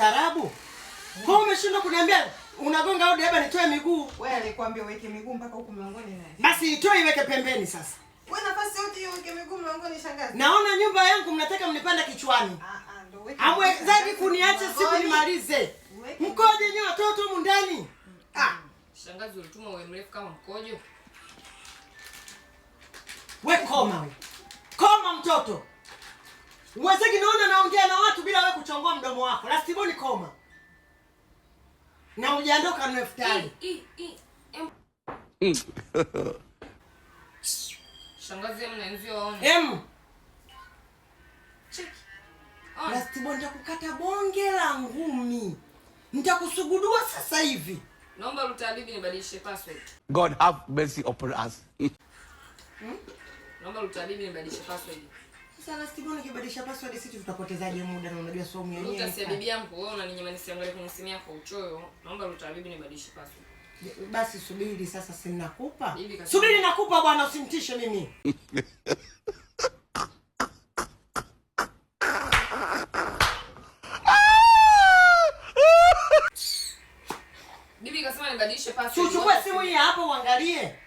ustaarabu. Kwa umeshindwa kuniambia unagonga au deba nitoe miguu. Wewe alikwambia uweke miguu mpaka huko mlangoni naye. Basi itoe iweke pembeni sasa. Wewe nafasi yote hiyo uweke miguu mlangoni shangazi. Naona nyumba yangu mnataka mnipanda kichwani. Ndio weke. Hamwezaji kuniacha siku nimalize. Mkoje nyoa watoto humu ndani? Shangazi ulituma uwe mrefu kama mkojo. We koma we. Koma mtoto. Uwezeki naona naongea na watu bila wewe kuchongoa mdomo wako. Lastiboni koma. Na ujiandoka na iftari. Shangazi mnaenzio waone. Check. Lastiboni nitakukata bonge la ngumi. Nitakusugudua sasa hivi. Naomba Lutalibi nibadilishe password. God have mercy upon us. Naomba Lutalibi nibadilishe password. Sasa Lastiboni kibadilisha password sisi tutapotezaje muda na unajua somo yenyewe. Utasia bibi yangu wewe unaninyamania angalia kwenye simu yako uchoyo. Naomba Lutalibi nibadilishe password. Basi subiri sasa si nakupa. Subiri nakupa bwana usimtishe mimi. Bibi kasema nibadilishe password. Chukua simu hii hapo uangalie.